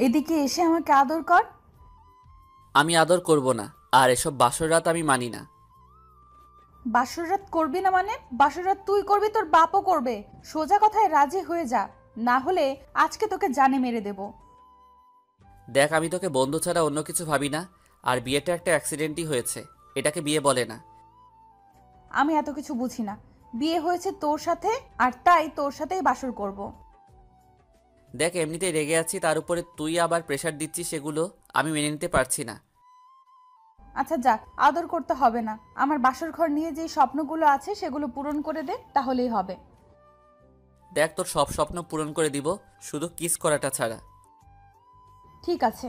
এদিকে এসে আমাকে আদর কর। আমি আদর করব না, আর এসব বাসর রাত আমি মানি না। বাসর রাত করবি না মানে? বাসর রাত তুই করবি, তোর বাপও করবে। সোজা কথায় রাজি হয়ে যা, না হলে আজকে তোকে জানে মেরে দেব। দেখ, আমি তোকে বন্ধু ছাড়া অন্য কিছু ভাবি না। আর বিয়েটা একটা অ্যাক্সিডেন্টই হয়েছে, এটাকে বিয়ে বলে না। আমি এত কিছু বুঝি না। বিয়ে হয়েছে তোর সাথে, আর তাই তোর সাথেই বাসর করব। দেখ, এমনিতেই রেগে আছি, তার উপরে তুই আবার প্রেশার দিচ্ছিস, সেগুলো আমি মেনে নিতে পারছি না। আচ্ছা যা, আদর করতে হবে না। আমার বাসর ঘর নিয়ে যে স্বপ্নগুলো আছে সেগুলো পূরণ করে দে, তাহলেই হবে। দেখ, তোর সব স্বপ্ন পূরণ করে দিব, শুধু কিস করাটা ছাড়া। ঠিক আছে।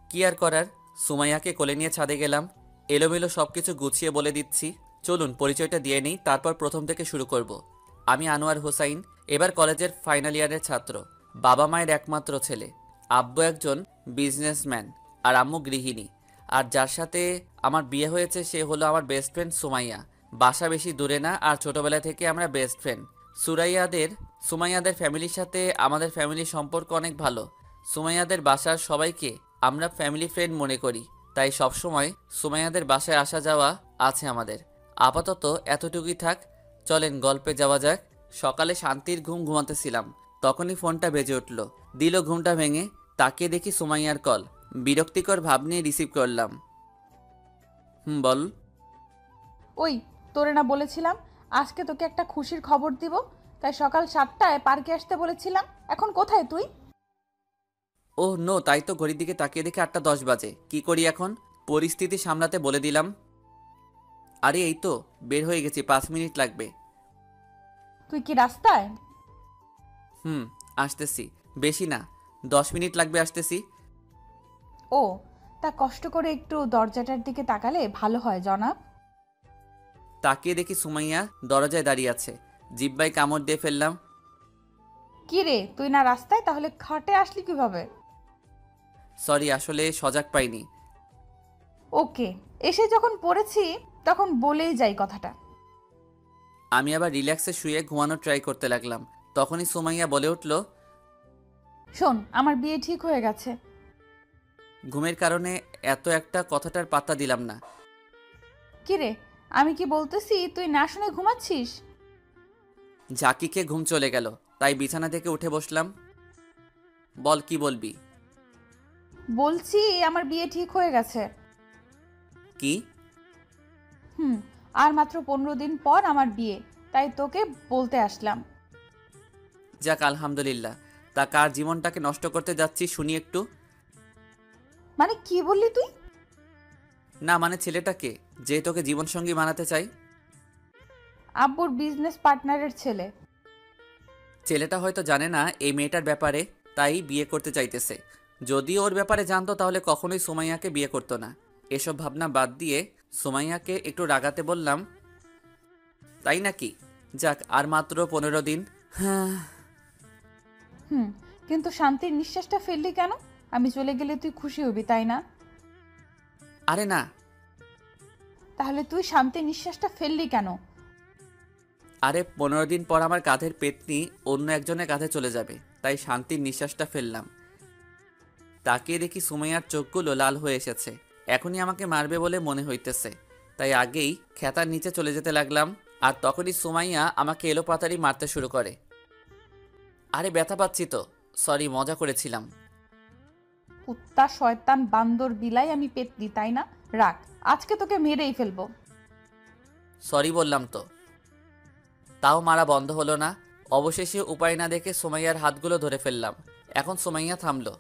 কি আর করার, সুমাইয়াকে কোলে নিয়ে ছাদে গেলাম। এলোমেলো সব কিছু গুছিয়ে বলে দিচ্ছি। চলুন পরিচয়টা দিয়ে নিই, তারপর প্রথম থেকে শুরু করব। আমি আনোয়ার হোসাইন, এবার কলেজের ফাইনাল ইয়ারের ছাত্র। বাবা মায়ের একমাত্র ছেলে। আব্বু একজন বিজনেসম্যান আর আম্মু গৃহিণী। আর যার সাথে আমার বিয়ে হয়েছে সে হলো আমার বেস্ট ফ্রেন্ড সুমাইয়া। বাসা বেশি দূরে না, আর ছোটবেলা থেকে আমরা বেস্ট ফ্রেন্ড। সুমাইয়াদের ফ্যামিলির সাথে আমাদের ফ্যামিলির সম্পর্ক অনেক ভালো। সুমাইয়াদের বাসার সবাইকে আমরা ফ্যামিলি ফ্রেন্ড মনে করি, তাই সবসময় সুমাইয়াদের বাসায় আসা যাওয়া আছে আমাদের। আপাতত এতটুকুই থাক, চলেন গল্পে যাওয়া যাক। সকালে শান্তির ঘুম ঘুমাতেছিলাম, তখনই ফোনটা বেজে উঠল। দিল ঘুমটা ভেঙে, তাকিয়ে দেখি সুমাইয়ার কল। বিরক্তিকর ভাব নিয়ে রিসিভ করলাম। বল। ওই, তোরে না বলেছিলাম আজকে তোকে একটা খুশির খবর দিব? তাই সকাল 7টায় পার্কে আসতে বলেছিলাম। এখন কোথায় তুই? ওহ নো, তাই তো ঘড়ির দিকে তাকিয়ে দেখে 8টা 10 বাজে। কি করি এখন? পরিস্থিতি সামলাতে বলে দিলাম। আরে এই তো বের হয়ে গেছি, 5 মিনিট লাগবে। তুই কি রাস্তায়? হুম, আসতেছি। বেশি না, 10 মিনিট লাগবে, আসতেছি। ও, তা কষ্ট করে একটু দরজাটার দিকে তাকালে ভালো হয় জনাব। তাকিয়ে দেখি সুমাইয়া দরজায় দাঁড়িয়ে আছে। জিব্বায় কামড় দিয়ে ফেললাম। কি রে, তুই না রাস্তায়, তাহলে খাটে আসলি কিভাবে? সরি, আসলে সজাগ পাইনি। ওকে, এসে যখন পড়েছি তখন বলেই যাই কথাটা। আমি আবার রিল্যাক্সে শুয়ে ঘুমানোর ট্রাই করতে লাগলাম। তখনই সুমাইয়া বলে উঠল, শোন, আমার বিয়ে ঠিক হয়ে গেছে। ঘুমের কারণে এত একটা কথাটার পাত্তা দিলাম না। কি রে, আমি কি বলতেছি তুই না শুনে ঘুমাচ্ছিস? ঝাঁকিকে ঘুম চলে গেল, তাই বিছানা থেকে উঠে বসলাম। বল, কি বলবি? বলছি আমার বিয়ে ঠিক হয়ে গেছে। কি? হুম, আর মাত্র 15 দিন পর আমার বিয়ে, তাই তোকে বলতে আসলাম। যাক, আলহামদুলিল্লাহ। তা কার জীবনটাকে নষ্ট করতে যাচ্ছি শুনি একটু। মানে কি বললি তুই? না মানে ছেলেটাকে, যে তোকে জীবনসঙ্গী বানাতে চাই। আব্বুর বিজনেস পার্টনারের ছেলে। ছেলেটা হয়তো জানে না এই মেয়েটার ব্যাপারে, তাই বিয়ে করতে চাইতেছে। যদি ওর ব্যাপারে জানতো তাহলে কখনোই সুমাইয়াকে বিয়ে করতো না। এসব ভাবনা বাদ দিয়ে সুমাইয়াকে একটু রাগাতে বললাম, তাই নাকি? যাক, আর মাত্র 15 দিন। হ্যাঁ। হুম, কিন্তু শান্তির নিঃশ্বাসটা ফেললি কেন? আমি চলে গেলে তুই খুশি হবি, তাই না? আরে না। তাহলে তুই শান্তির নিঃশ্বাসটা ফেললি কেন? আরে 15 দিন পর আমার কাঁধের পেতনি অন্য একজনের কাঁধে চলে যাবে, তাই শান্তির নিঃশ্বাসটা ফেললাম। তাকিয়ে দেখি সুমাইয়ার চোখগুলো লাল হয়ে এসেছে। এখনই আমাকে মারবে বলে মনে হইতেছে, তাই আগেই খেতার নিচে চলে যেতে লাগলাম। আর তখনই সুমাইয়া আমাকে এলোপাতাড়ি মারতে শুরু করে। আরে ব্যথা পাচ্ছি তো। সরি, মজা করেছিলাম। কুত্তা, শয়তান, বান্দর, বিলাই, আমি পেতনি, তাই না? রাখ, আজকে তোকে মেরেই ফেলবো। সরি বললাম তো। তাও মারা বন্ধ হলো না। অবশেষে উপায় না দেখে সুমাইয়ার হাতগুলো ধরে ফেললাম। এখন সুমাইয়া থামলো।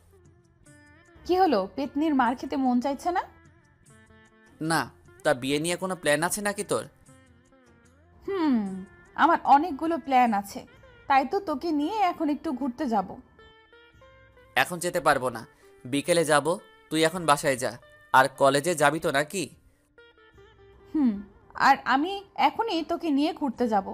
কি হলো, পেতনির মার খেতে মন চাইছে না? না। তা বিয়ে নিয়ে কোনো প্ল্যান আছে নাকি তোর? হুম, আমার অনেকগুলো প্ল্যান আছে। তাই তো তোকে নিয়ে এখন একটু ঘুরতে যাব। এখন যেতে পারবো না, বিকেলে যাব। তুই এখন বাসায় যা। আর কলেজে যাবি তো নাকি? হুম, আর আমি এখনই তোকে নিয়ে ঘুরতে যাব।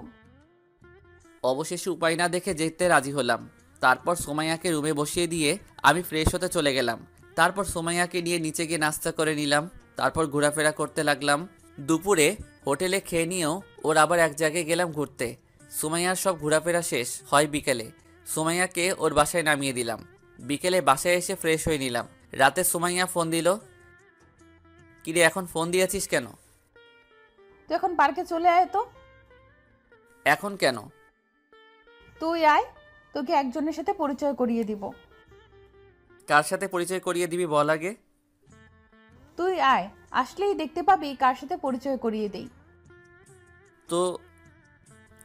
অবশেষে উপায় না দেখে যেতে রাজি হলাম। তারপর সোমাইয়াকে রুমে বসিয়ে দিয়ে আমি ফ্রেশ হতে চলে গেলাম। তারপর সোমাইয়াকে নিয়ে নিচে গিয়ে নাস্তা করে নিলাম। তারপর ঘোরাফেরা করতে লাগলাম। দুপুরে হোটেলে খেয়ে নিয়েও ওর আবার এক জায়গায় গেলাম ঘুরতে। সুমাইয়ার সব ঘোরাফেরা শেষ হয় বিকেলে। সুমাইয়াকে ওর বাসায় নামিয়ে দিলাম। বিকেলে বাসায় এসে ফ্রেশ হয়ে নিলাম। রাতে সুমাইয়া ফোন দিল। কিরে এখন ফোন দিয়েছিস কেন? তুই এখন পার্কে চলে আয় তো। এখন কেন? তুই আয়, তোকে একজনের সাথে পরিচয় করিয়ে দিব। কার সাথে পরিচয় করিয়ে দিবি বল আগে। তুই আয়, আসলেই দেখতে পাবি কার সাথে পরিচয় করিয়ে দেই। তো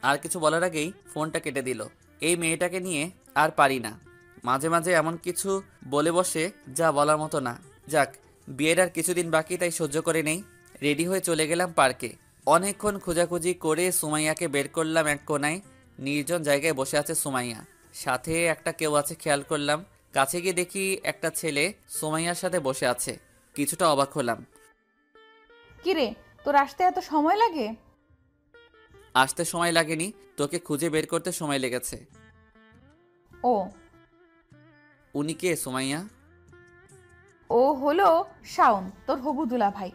আর কিছু বলার আগেই ফোনটা কেটে দিল। এই মেয়েটাকে নিয়ে আর পারি না। মাঝে মাঝে এমন কিছু বলে বসে যা বলার মতো না। যাক, বিয়ের আর কিছুদিন বাকি, তাই সহ্য করে নেই। রেডি হয়ে চলে গেলাম পার্কে। অনেকক্ষণ খোঁজাখুঁজি করে সুমাইয়াকে বের করলাম এক কোনায়। নির্জন জায়গায় বসে আছে সুমাইয়া, সাথে একটা কেউ আছে খেয়াল করলাম। কাছে গিয়ে দেখি একটা ছেলে সুমাইয়ার সাথে বসে আছে। কিছুটা অবাক হলাম। কিরে, তোর আসতে এত সময় লাগে? আসতে সময় লাগেনি, তোকে খুঁজে বের করতে সময় লেগেছে। ও, উনি কে সুমাইয়া? ও হলো শাওন, তোর হবু দুলা ভাই।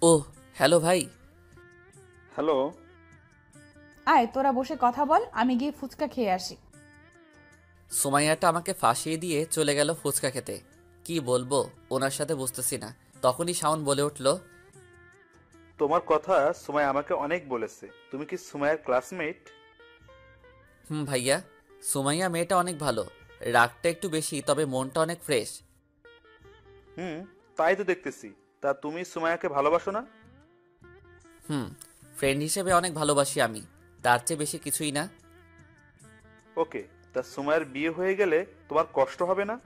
ওহ, হ্যালো ভাই। হ্যালো। আয় তোরা বসে কথা বল, আমি গিয়ে ফুচকা খেয়ে আসি। সুমাইয়াটা আমাকে ফাঁসিয়ে দিয়ে চলে গেল ফুচকা খেতে। কি বলবো ওনার সাথে বুঝতেছি না। তখনই শাওন বলে উঠল, তোমার কথা সুমাইয়া আমাকে অনেক বলেছে। তুমি কি সুমাইয়ার ক্লাসমেট? ভাইয়া, সুমাইয়া মেয়েটা অনেক ভালো। রাগটা একটু বেশি, তবে মনটা অনেক ফ্রেশ। তাই তো দেখতেছি। তা তুমি সুমাইয়াকে ভালোবাসো না? ফ্রেন্ড হিসেবে অনেক ভালোবাসি আমি, তার চেয়ে বেশি কিছুই না। ওকে, তা সুমাইয়ার বিয়ে হয়ে গেলে তোমার কষ্ট হবে না?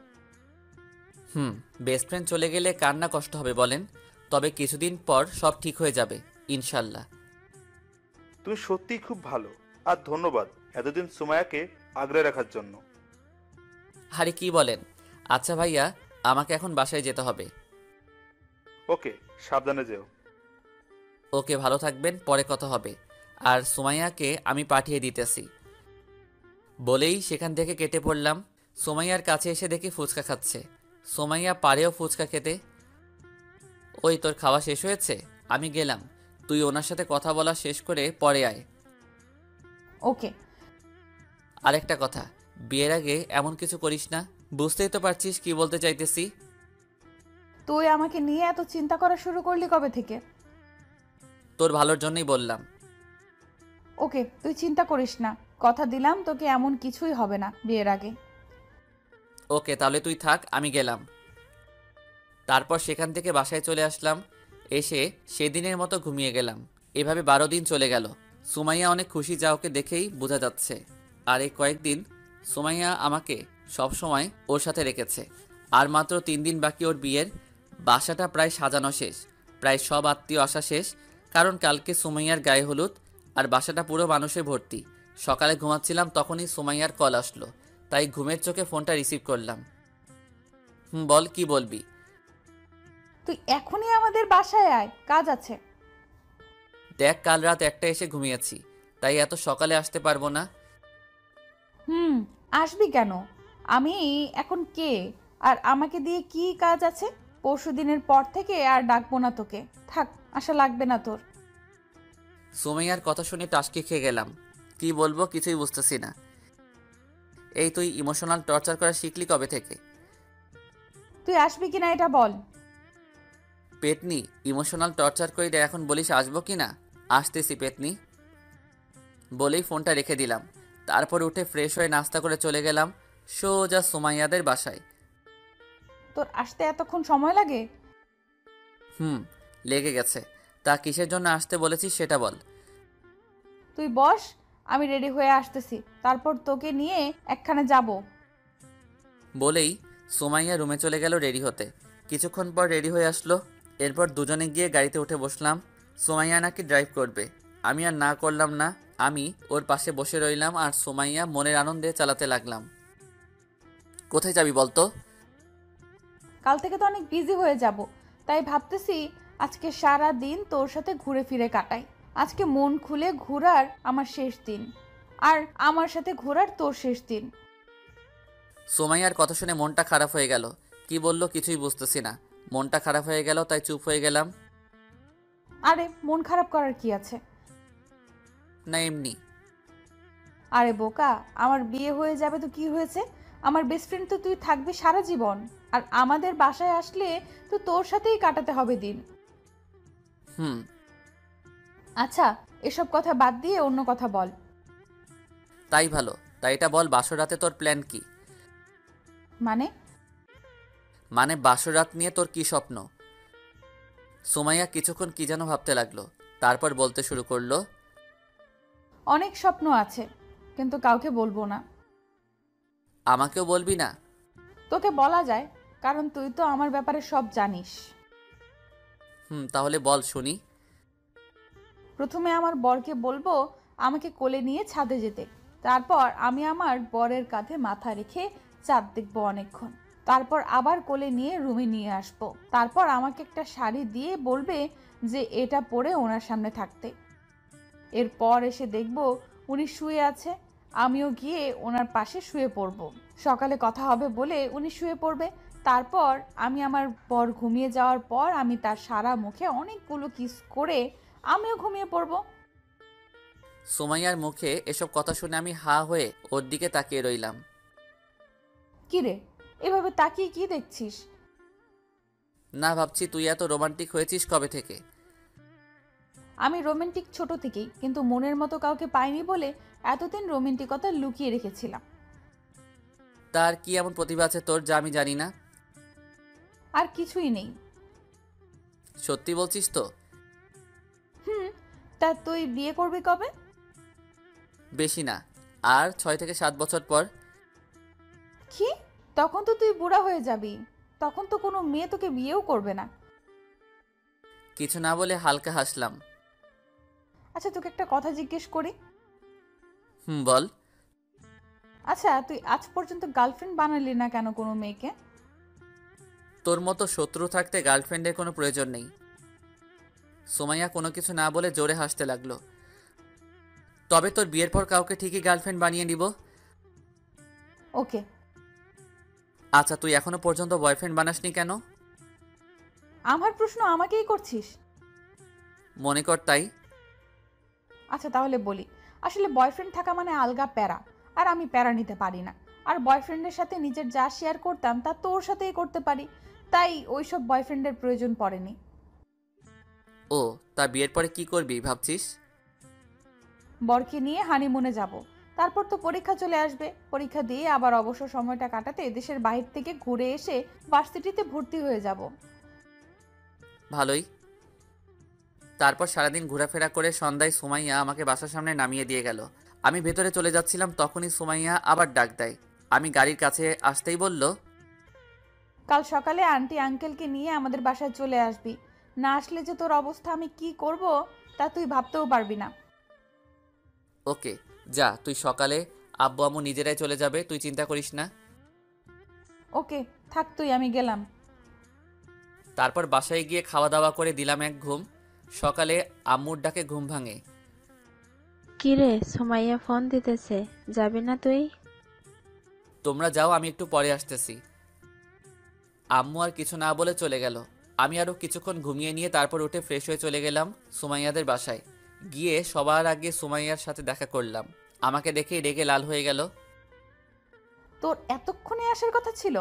বেস্ট ফ্রেন্ড চলে গেলে কার না কষ্ট হবে বলেন? তবে কিছুদিন পর সব ঠিক হয়ে যাবে ইনশাল্লাহ। তুমি সত্যিই খুব ভালো। আর ধন্যবাদ এতদিন সুমাইয়াকে আগলে রাখার জন্য। আরে কি বলেন? আচ্ছা ভাইয়া, আমাকে এখন বাসায় যেতে হবে। ওকে, সাবধানে যেও। ওকে, ভালো থাকবেন, পরে কথা হবে। আর সুমাইয়াকে আমি পাঠিয়ে দিতেছি বলেই সেখান থেকে কেটে পড়লাম। সুমাইয়ার কাছে এসে দেখি ফুচকা খাচ্ছে। সুমাইয়া পারেও ফুচকা খেতে। ওই তোর খাওয়া শেষ হয়েছে? আমি গেলাম, তুই ওনার সাথে কথা বলা শেষ করে পরে আয়। ওকে। আরেকটা কথা, বিয়ের আগে এমন কিছু করিস না। বুঝতেই তো পারছিস কি বলতে চাইতেছি। তুই আমাকে নিয়ে এত চিন্তা করা শুরু করলি কবে থেকে? তোর ভালোর জন্যই বললাম। ওকে, তুই চিন্তা করিস না, কথা দিলাম তোকে এমন কিছুই হবে না বিয়ের আগে। ওকে, তাহলে তুই থাক, আমি গেলাম। তারপর সেখান থেকে বাসায় চলে আসলাম। এসে সেদিনের মতো ঘুমিয়ে গেলাম। এভাবে 12 দিন চলে গেল। সুমাইয়া অনেক খুশি, যা ওকে দেখেই বোঝা যাচ্ছে। আর এই কয়েকদিন সুমাইয়া আমাকে সব সময় ওর সাথে রেখেছে। আর মাত্র 3 দিন বাকি ওর বিয়ের। বাসাটা প্রায় সাজানো শেষ, প্রায় সব আত্মীয় আসা শেষ। কারণ কালকে সুমাইয়ার গায়ে হলুদ, আর বাসাটা পুরো মানুষে ভর্তি। সকালে ঘুমাচ্ছিলাম, তখনই সুমাইয়ার কল আসলো, তাই ঘুমের চোখে ফোনটা রিসিভ করলাম। বল, কি বলবি? তুই এখনই আমাদের বাসায় আয়, কাজ আছে। দেখ, কাল রাত 1টা এসে ঘুমিয়েছি, তাই এত সকালে আসতে পারবো না। আসবি কেন? আমি এখন কে? আর আমাকে দিয়ে কি কাজ আছে? পরশুদিনের পর থেকে আর ডাকবো না তোকে, থাক, আশা লাগবে না তোর। সুমাইয়ার কথা শুনে টাসকি খেয়ে গেলাম। কি বলবো কিছুই বুঝতেছি না। এই তুই ইমোশনাল টর্চার করা শিখলি কবে থেকে? তুই আসবি কিনা এটা বল। পেতনি, ইমোশনাল টর্চার করে এখন বলিস আসবো কি না? আসতেছি পেতনি বলেই ফোনটা রেখে দিলাম। তারপর উঠে ফ্রেশ হয়ে নাস্তা করে চলে গেলাম সোজা সুমাইয়াদের বাসায়। তোর আসতে এতক্ষণ সময় লাগে? লেগে গেছে। তা কিসের জন্য আসতে বলেছিস সেটা বল। তুই বস, আমি রেডি হয়ে আসতেছি, তারপর তোকে নিয়ে একখানে যাব। বলেই সুমাইয়া রুমে চলে গেল রেডি হতে। কিছুক্ষণ পর রেডি হয়ে আসলো। এরপর দুজনে গিয়ে গাড়িতে উঠে বসলাম। সুমাইয়া নাকি ড্রাইভ করবে। আমি আর না করলাম না। আমি ওর পাশে বসে রইলাম আর সুমাইয়া মনের আনন্দে চালাতে লাগলাম। কোথায় যাবি বলতো? কাল থেকে তো অনেক বিজি হয়ে যাব, তাই ভাবতেছি আজকে সারা দিন তোর সাথে ঘুরে ফিরে কাটাই। আজকে মন খুলে ঘোরার আমার শেষ দিন, আর আমার সাথে ঘোরার তোর শেষ দিন। সুমাইয়ার কথা শুনে মনটা খারাপ হয়ে গেল। কি বলল কিছুই বুঝতেছি না। মনটা খারাপ হয়ে গেল, তাই চুপ হয়ে গেলাম। আরে মন খারাপ করার কি আছে? না, এমনি। আরে বোকা, আমার বিয়ে হয়ে যাবে তো কি হয়েছে? আমার বেস্ট ফ্রেন্ড তো তুই থাকবি সারা জীবন, আর আমাদের বাসায় আসলে তো তোর সাথেই কাটাতে হবে দিন। হুম। আচ্ছা, এসব কথা বাদ দিয়ে অন্য কথা বল। তাই ভালো। তাই এটা বল, বাসর রাতে তোর প্ল্যান কি? মানে? মানে বাসর রাত নিয়ে তোর কি স্বপ্ন? সুমাইয়া কিছুক্ষণ কি যেন ভাবতে লাগলো, তারপর বলতে শুরু করলো। অনেক স্বপ্ন আছে, কিন্তু কাউকে বলবো না। আমাকেও বলবি না? তোকে বলা যায়, কারণ তুই তো আমার ব্যাপারে সব জানিস। তাহলে বল শুনি। প্রথমে আমার বরকে বলবো আমাকে কোলে নিয়ে ছাদে যেতে। তারপর আমি আমার বরের কাঁধে মাথা রেখে চাঁদ দেখবো অনেকক্ষণ। তারপর আবার কোলে নিয়ে রুমে নিয়ে আসবো। তারপর আমাকে একটা শাড়ি দিয়ে বলবে যে এটা পরে ওনার সামনে থাকতে। এরপর এসে দেখবো উনি শুয়ে আছে, আমিও গিয়ে ওনার পাশে শুয়ে পড়বো। সকালে কথা হবে বলে উনি শুয়ে পড়বে। তারপর আমি আমার বর ঘুমিয়ে যাওয়ার পর আমি তার সারা মুখে অনেকগুলো কিস করে আমিও ঘুমিয়ে পড়বো। সুমাইয়ার মুখে এসব কথা শুনে আমি হা হয়ে ওর দিকে তাকিয়ে রইলাম। কি রে, এভাবে তাকিয়ে কি দেখছিস? না, ভাবছি তুই এত রোমান্টিক হয়েছিস কবে থেকে? আমি রোমান্টিক ছোট থেকেই, কিন্তু মনের মতো কাউকে পাইনি বলে এতদিন রোমান্টিকতা লুকিয়ে রেখেছিলাম। তার কি এমন প্রতিভা আছে তোর যা আমি জানি না? আর কিছুই নেই। সত্যি বলছিস তো? হুম। তা তুই বিয়ে করবি কবে? বেশি না, আর 6 থেকে 7 বছর পর। কি? তখন তো তুই বুড়া হয়ে যাবি। তখন তো কোনো মেয়ে তোকে বিয়েও করবে না। কিছু না বলে হালকা হাসলাম। আচ্ছা, তোকে একটা কথা জিজ্ঞেস করি। বল। আচ্ছা, তুই আজ পর্যন্ত গার্লফ্রেন্ড বানালি না কেন কোনো মেয়েকে? তোর মতো শত্রু থাকতে গার্লফ্রেন্ডের কোনো প্রয়োজন নেই। সুমাইয়া কোনো কিছু না বলে জোরে হাসতে লাগলো। তবে তোর বিয়ের পর কাউকে ঠিকই গার্লফ্রেন্ড বানিয়ে নিব। ওকে। আচ্ছা, তুই এখনো পর্যন্ত বয়ফ্রেন্ড বানাসনি কেন? আমার প্রশ্ন আমাকেই করছিস? মনে কর তাই। আচ্ছা তাহলে বলি, আসলে বয়ফ্রেন্ড থাকা মানে আলগা প্যারা, আর আমি প্যারা নিতে পারি না। আর বয়ফ্রেন্ডের সাথে নিজের যা শেয়ার করতাম তা তোর সাথেই করতে পারি, তাই ওইসব বয়ফ্রেন্ডের প্রয়োজন পড়েনি। ও, তা বিয়ের পরে কি করবি ভাবছিস? বরকে নিয়ে হানিমুনে যাব। তারপর তো পরীক্ষা চলে আসবে, পরীক্ষা দিয়ে আবার অবসর সময়টা কাটাতে দেশের বাইরে থেকে ঘুরে এসে ভার্সিটিতে ভর্তি হয়ে যাব। ভালোই। তারপর সারাদিন ঘোরাফেরা করে সন্ধ্যায় সুমাইয়া আমাকে বাসার সামনে নামিয়ে দিয়ে গেল। আমি ভেতরে চলে যাচ্ছিলাম, তখনই সুমাইয়া আবার ডাক দেয়। আমি গাড়ির কাছে আসতেই বলল, কাল সকালে আন্টি আঙ্কেলকে নিয়ে আমাদের বাসায় চলে আসবি। না আসলে যে তোর অবস্থা আমি কি করব তা তুই ভাবতেও পারবি না। ওকে, যা তুই সকালে। আব্বু আম্মু নিজেরাই চলে যাবে, তুই চিন্তা করিস না। ওকে, থাক তুই, আমি গেলাম। তারপর বাসায় গিয়ে খাওয়া দাওয়া করে দিলাম এক ঘুম। সকালে আম্মুর ডাকে ঘুম ভাঙে। কিরে, সুমাইয়া ফোন দিতেছে, যাবি না তুই? তোমরা যাও, আমি একটু পরে আসতেছি। আম্মু আর কিছু না বলে চলে গেল। আমি আরও কিছুক্ষণ ঘুমিয়ে নিয়ে তারপর উঠে ফ্রেশ হয়ে চলে গেলাম সুমাইয়াদের বাসায়। গিয়ে সবার আগে সুমাইয়ার সাথে দেখা করলাম। আমাকে দেখেই রেগে লাল হয়ে গেল। তোর এতক্ষণে আসার কথা ছিল?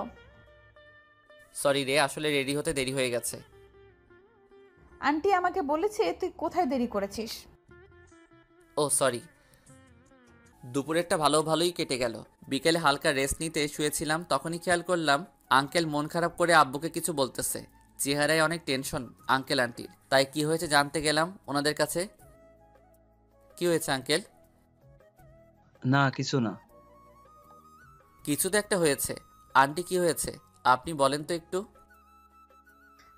সরি রে, আসলে রেডি হতে দেরি হয়ে গেছে। আন্টি আমাকে বলেছে তুই কোথায় দেরি করেছিস। ও সরি। দুপুরেরটা ভালোই কেটে গেল। বিকেলে হালকা রেস্ট নিতে শুয়েছিলাম, তখনই খেয়াল করলাম আঙ্কেল মন খারাপ করে আব্বুকে কিছু বলতেছে। চেহারায় অনেক টেনশন আঙ্কেল আন্টির। তাই কি হয়েছে জানতে গেলাম ওনাদের কাছে। কি হয়েছে আঙ্কেল? না, কিছু না। কিছু তো একটা হয়েছে। আন্টি কি হয়েছে আপনি বলেন তো একটু।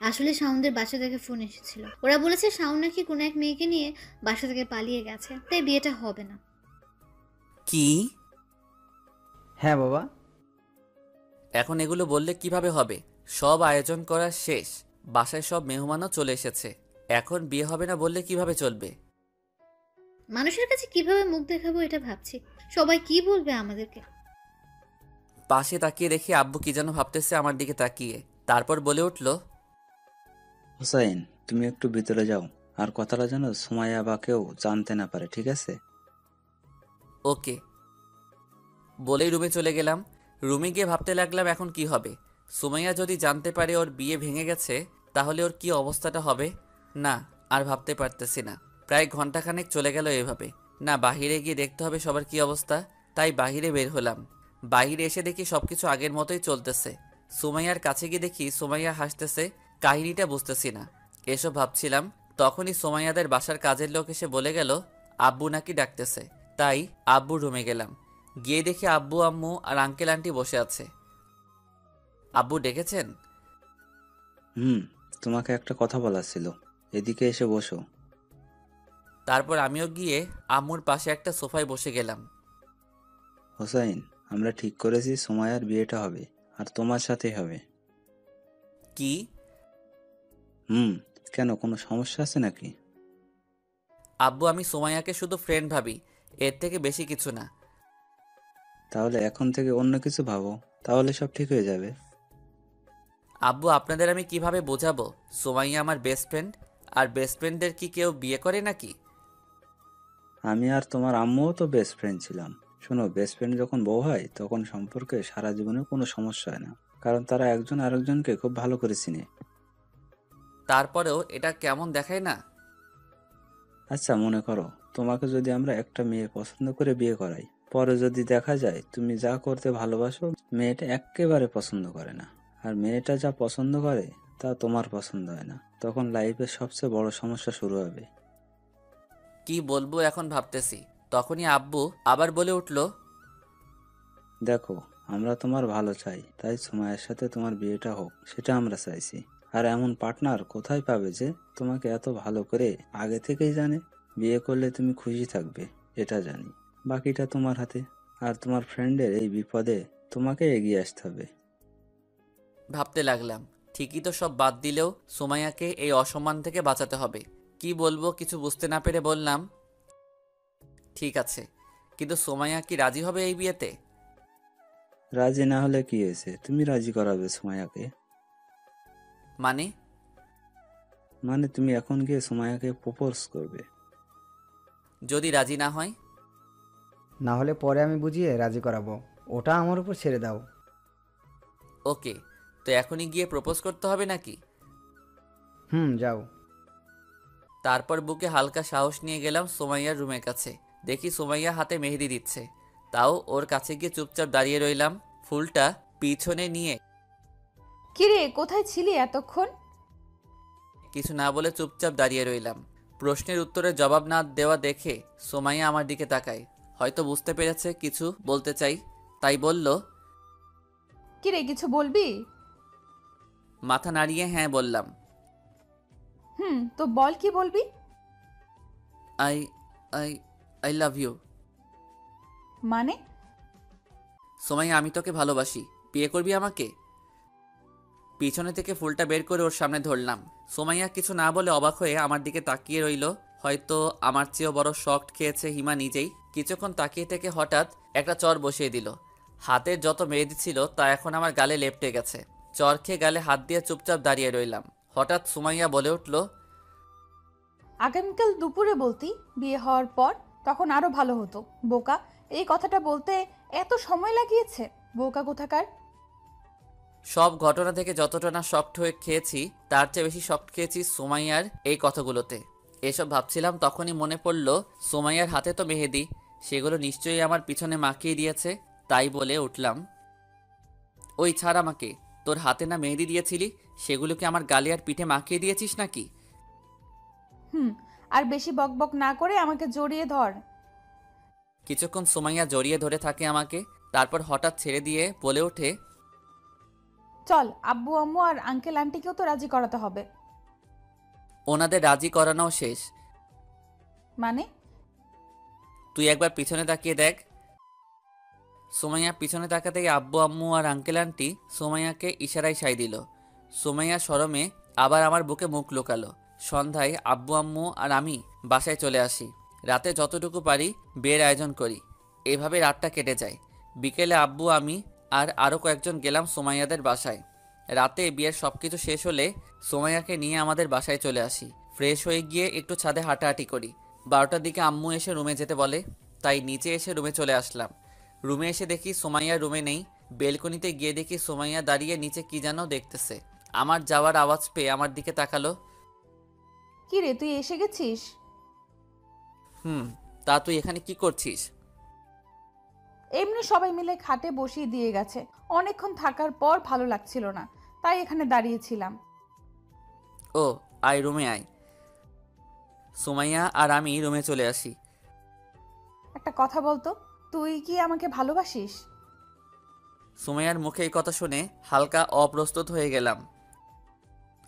আসলে শাওনদের বাসা থেকে ফোন এসেছিল। ওরা বলেছে শাওন নাকি কোনো এক মেয়েকে নিয়ে বাসা থেকে পালিয়ে গেছে, তাই বিয়েটা হবে না। কি? হ্যাঁ বাবা। এখন এগুলো বললে কিভাবে হবে? সব আয়োজন করা শেষ, বাসায় সব মেহমানও চলে এসেছে। এখন বিয়ে হবে না বললে কিভাবে চলবে? মানুষের কাছে কিভাবে মুখ দেখাবো এটা ভাবছি। সবাই কি বলবে আমাদেরকে। পাশে তাকিয়ে দেখি আব্বু কি যেন ভাবতেছে আমার দিকে তাকিয়ে। তারপর বলে উঠল, হোসাইন, তুমি একটু ভিতরে যাও, আর কথাটা যেন সুমাইয়া বা কেউ জানতে না পারে, ঠিক আছে? ওকে। বলেই রুমে চলে গেলাম। রুমে গিয়ে ভাবতে লাগলাম এখন কি হবে। সুমাইয়া যদি জানতে পারে ওর বিয়ে ভেঙে গেছে তাহলে ওর কি অবস্থাটা হবে। না, আর ভাবতে পারতেছি না। প্রায় ঘন্টাখানেক চলে গেল এভাবে। না, বাহিরে গিয়ে দেখতে হবে সবার কি অবস্থা। তাই বাহিরে বের হলাম। বাহিরে এসে দেখি সবকিছু আগের মতোই চলতেছে। সুমাইয়ার কাছে গিয়ে দেখি সুমাইয়া হাসতেছে। কাহিনীটা বুঝতেছি না। এসব ভাবছিলাম তখনই সুমাইয়াদের বাসার কাজের লোক এসে বলে গেল আব্বু নাকি ডাকতেছে। তাই আব্বু রুমে গেলাম। গিয়ে দেখি আব্বু আম্মু আর আঙ্কেল আন্টি বসে আছে। আব্বু ডেকেছেন? তোমাকে একটা কথা বলার ছিল, এদিকে এসে বসো। তারপর আমিও গিয়ে আম্মুর পাশে একটা সোফায় বসে গেলাম। হোসাইন, আমরা ঠিক করেছি সুমাইয়ার বিয়েটা হবে, আর তোমার সাথেই হবে। কি? কেন, কোনো সমস্যা আছে নাকি? আব্বু, আমি সুমাইয়াকে শুধু ফ্রেন্ড ভাবি, এর থেকে বেশি কিছু না। তাহলে এখন থেকে অন্য কিছু ভাবো, তাহলে সব ঠিক হয়ে যাবে। আব্বু, আপনাদের আমি কিভাবে বোঝাবো সুমাইয়া আমার বেস্ট ফ্রেন্ড? আর বেস্ট ফ্রেন্ডদের কি কেউ বিয়ে করে নাকি? আমি আর তোমার আম্মুও তো বেস্ট ফ্রেন্ড ছিলাম। শোনো, বেস্ট ফ্রেন্ড যখন বউ হয় তখন সম্পর্কে সারা জীবনে কোনো সমস্যা হয় না, কারণ তারা একজন আরেকজনকে খুব ভালো করে চিনে। তারপরেও এটা কেমন দেখায় না? আচ্ছা, মনে করো তোমাকে যদি আমরা একটা মেয়ে পছন্দ করে বিয়ে করাই, পরে যদি দেখা যায় তুমি যা করতে ভালোবাসো মেয়েটা একেবারে পছন্দ করে না, আর মেয়েটা যা পছন্দ করে তা তোমার পছন্দ হয় না, তখন লাইফের সবচেয়ে বড় সমস্যা শুরু হবে। কি বলবো এখন ভাবতেছি। তখনই আব্বু আবার বলে উঠল, দেখো, আমরা তোমার ভালো চাই, তাই সুমাইয়ার সাথে তোমার বিয়েটা হোক, সেটা আমরা চাইছি। আর এমন পার্টনার কোথায় পাবে যে তোমাকে এত ভালো করে আগে থেকেই জানে? বিয়ে করলে তুমি খুশি থাকবে, এটা জানি। বাকিটা তোমার হাতে। আর তোমার ফ্রেন্ডের এই বিপদে তোমাকে এগিয়ে আসতে হবে। ভাবতে লাগলাম ঠিকই তো, সব বাদ দিলেও সুমাইয়াকে এই অসম্মান থেকে বাঁচাতে হবে। কি বলবো কিছু বুঝতে না পেরে বললাম, ঠিক আছে, কিন্তু সুমাইয়া কি রাজি হবে এই বিয়েতে? রাজি না হলে কি হয়েছে, তুমি রাজি করাবে সুমাইয়াকে। মানে? মানে তুমি এখন গিয়ে সুমাইয়াকে প্রপোজ করবে। যদি রাজি না হয়? না হলে পরে আমি বুঝিয়ে রাজি করাবো, ওটা আমার উপর ছেড়ে দাও। ওকে, তো এখনই গিয়ে প্রপোজ করতে হবে নাকি? যাও। তারপর বুকে হালকা সাহস নিয়ে গেলাম সুমাইয়ার রুমের কাছে। দেখি সুমাইয়া হাতে মেহেদি দিচ্ছে। তাও ওর কাছে গিয়ে চুপচাপ দাঁড়িয়ে রইলাম, ফুলটা পিছনে নিয়ে। কিরে, কোথায় ছিলি এতক্ষণ? কিছু না বলে চুপচাপ দাঁড়িয়ে রইলাম। প্রশ্নের উত্তরে জবাব না দেওয়া দেখে সুমাইয়া আমার দিকে তাকায়। হয়তো বুঝতে পেরেছে কিছু বলতে চাই, তাই বলল, কিরে, কিছু বলবি? মাথা নাড়িয়ে হ্যাঁ বললাম। তো বল, কি বলবি? I I I love you. মানে? সুমাইয়া, আমি তোকে ভালোবাসি, বিয়ে করবি আমাকে? পিছনে থেকে ফুলটা বের করে ওর সামনে ধরলাম। সুমাইয়া কিছু না বলে অবাক হয়ে আমার দিকে তাকিয়ে রইল। হয়তো আমার চেয়েও বড় শক্ট খেয়েছে হিমা নিজেই। কিছুক্ষণ তাকিয়ে থেকে হঠাৎ একটা চর বসিয়ে দিল। হাতের যত মেহেদি ছিল তা এখন আমার গালে লেপটে গেছে। চর খেয়ে গালে হাত দিয়ে চুপচাপ দাঁড়িয়ে রইলাম। হঠাৎ সুমাইয়া বলে উঠল, আগামীকাল দুপুরে বলতি বিয়ে হওয়ার পর, তখন আরো ভালো হতো। বোকা, এই কথাটা বলতে এত সময় লাগিয়েছে, বোকা কোথাকার। সব ঘটনা থেকে যতটা না শক্ট হয়ে খেয়েছি তার চেয়ে বেশি শক্ট খেয়েছি সুমাইয়ার এই কথাগুলোতে। এসব ভাবছিলাম তখনই মনে পড়ল সুমাইয়ার হাতে তো মেহেদি, সেগুলো নিশ্চয়ই আমার পিছনে মাখিয়ে দিয়েছে। তাই বলে উঠলাম, ওই ছাড় আমাকে, তোর হাতে না মেহেদি দিয়েছিলি, সেগুলো কি আমার গালে আর পিঠে মাখিয়ে দিয়েছিস নাকি? আর বেশি বকবক না করে আমাকে জড়িয়ে ধর। কিছুক্ষণ সুমাইয়া জড়িয়ে ধরে থাকে আমাকে, তারপর হঠাৎ ছেড়ে দিয়ে বলে ওঠে, চল, আব্বু আম্মু আর আঙ্কেল আন্টিকেও তো রাজি করাতে হবে। ওনাদের রাজি করানো শেষ। মানে? তুই একবার পিছনে তাকিয়ে দেখ। সুমাইয়া পিছনে তাকাতেই আব্বু আম্মু আর আঙ্কেল আন্টি সুমাইয়াকে ইশারায় সাই দিল। সুমাইয়া শরমে আবার আমার বুকে মুখ লুকালো। সন্ধ্যায় আব্বু আম্মু আর আমি বাসায় চলে আসি। রাতে যতটুকু পারি বিয়ের আয়োজন করি। এভাবে রাতটা কেটে যায়। বিকেলে আব্বু, আমি আর আরও কয়েকজন গেলাম সুমাইয়াদের বাসায়। রাতে বিয়ের সবকিছু শেষ হলে সুমাইয়াকে নিয়ে আমাদের বাসায় চলে আসি। ফ্রেশ হয়ে গিয়ে একটু ছাদে হাঁটাহাঁটি করি। 12টার দিকে আম্মু এসে রুমে যেতে বলে, তাই নিচে এসে রুমে চলে আসলাম। রুমে এসে দেখি সুমাইয়া রুমে নেই। বেলকনিতে গিয়ে দেখি সুমাইয়া দাঁড়িয়ে নিচে কি যেন দেখতেছে। আমার যাওয়ার আওয়াজ পেয়ে আমার দিকে তাকালো। কি রে, তুই এসে গেছিস? তা তুই এখানে কি করছিস? এমনি সবাই মিলে খাটে বসিয়ে দিয়ে গেছে, অনেকক্ষণ থাকার পর ভালো লাগছিল না, তাই এখানে দাঁড়িয়েছিলাম। ও আয়, রুমে আয়। সুমাইয়া আর আমি রুমে চলে আসি। একটা কথা বলতো, তুই কি আমাকে ভালোবাসিস? সুমাইয়ার মুখে এই কথা শুনে হালকা অপ্রস্তুত হয়ে গেলাম।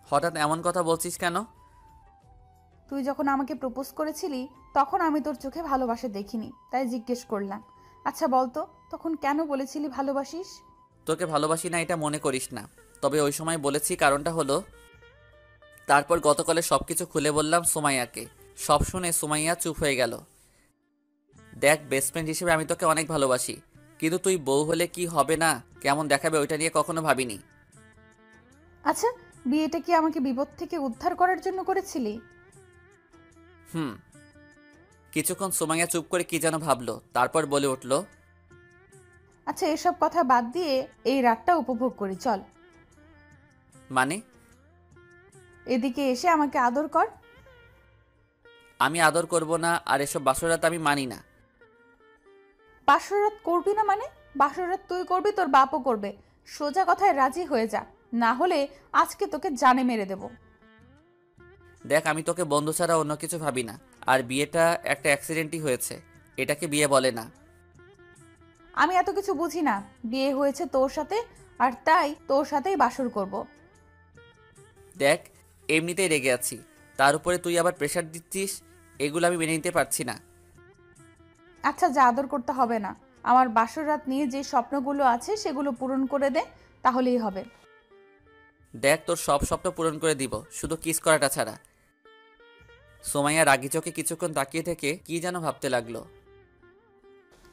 হঠাৎ এমন কথা বলছিস কেন? তুই যখন আমাকে প্রপোজ করেছিলি তখন আমি তোর চোখে ভালোবাসা দেখিনি, তাই জিজ্ঞেস করলাম। আচ্ছা বলতো, তখন কেন বলেছিলি ভালোবাসিস? তোকে ভালোবাসি না এটা মনে করিস না, তবে ওই সময় বলেছি কারণটা হলো। তারপর গতকালে সবকিছু খুলে বললাম সুমাইয়াকে। সব শুনে সুমাইয়া চুপ হয়ে গেল। দেখ, বেস্ট ফ্রেন্ড হিসেবে আমি তোকে অনেক ভালোবাসি, কিন্তু তুই বউ হলে কি হবে না কেমন দেখাবে ওইটা নিয়ে কখনো ভাবিনি। আচ্ছা, বিয়েটা কি আমাকে বিপদ থেকে উদ্ধার করার জন্য করেছিলি? কিছুক্ষণ সুমাইয়া চুপ করে কি যেন ভাবলো, তারপর বলে উঠল, আচ্ছা, এসব কথা বাদ দিয়ে এই রাতটা উপভোগ করি, চল। মানে? এদিকে এসে আমাকে আদর কর। আমি আদর করব না, আর এসব বাসরাত আমি মানি না। বাসরাত করবি না মানে? বাসরাত তুই করবি, তোর বাপও করবে। সোজা কথায় রাজি হয়ে যা, না হলে আজকে তোকে জানে মেরে দেব। দেখ, আমি তোকে বন্ধু ছাড়া অন্য কিছু ভাবি না, আর বিয়েটা একটা অ্যাক্সিডেন্টই হয়েছে, এটাকে বিয়ে বলে না। আমি এত কিছু বুঝি না, বিয়ে হয়েছে তোর সাথে, আর তাই তোর সাথেই বাসর করব। দেখ, এমনিতেই রেগে আছি, তার উপরে তুই আবার প্রেশার দিচ্ছিস, এগুলো আমি মেনে নিতে পারছি না। আচ্ছা, যা, আদর করতে হবে না। আমার বাসর রাত নিয়ে যে স্বপ্নগুলো আছে সেগুলো পূরণ করে দে, তাহলেই হবে। দেখ, তোর সব স্বপ্ন পূরণ করে দিব, শুধু কিস করাটা ছাড়া। সোমাইয়া রাগি চোখে কিছুক্ষণ তাকিয়ে থেকে কি যেন ভাবতে লাগলো।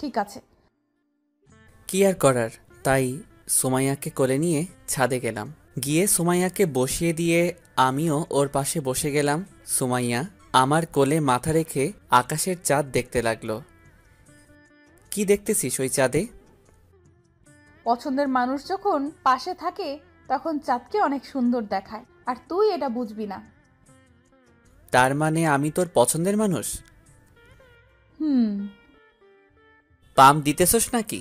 ঠিক আছে। কি আর করার, তাই সুমাইয়াকে কোলে নিয়ে ছাদে গেলাম। গিয়ে সুমাইয়াকে বসিয়ে দিয়ে আমিও ওর পাশে বসে গেলাম। সুমাইয়া আমার কোলে মাথা রেখে আকাশের চাঁদ দেখতে লাগলো। কি দেখতেছিস ওই চাঁদে? পছন্দের মানুষ যখন পাশে থাকে তখন চাঁদকে অনেক সুন্দর দেখায়, আর তুই এটা বুঝবি না। তার মানে আমি তোর পছন্দের মানুষ? পাম দিতেছস নাকি?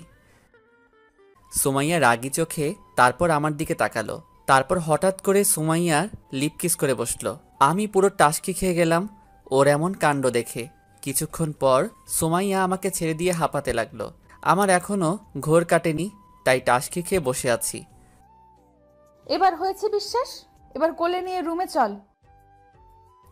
সুমাইয়া রাগি চোখে তারপর আমার দিকে তাকালো, তারপর হঠাৎ করে সুমাইয়ার লিপ কিস করে বসলো। আমি পুরো টাসকি খেয়ে গেলাম ওর এমন কাণ্ড দেখে। কিছুক্ষণ পর সুমাইয়া আমাকে ছেড়ে দিয়ে হাঁপাতে লাগলো। আমার এখনো ঘোর কাটেনি, তাই টাসকি খেয়ে বসে আছি। এবার হয়েছে বিশ্বাস, এবার কোলে নিয়ে রুমে চল।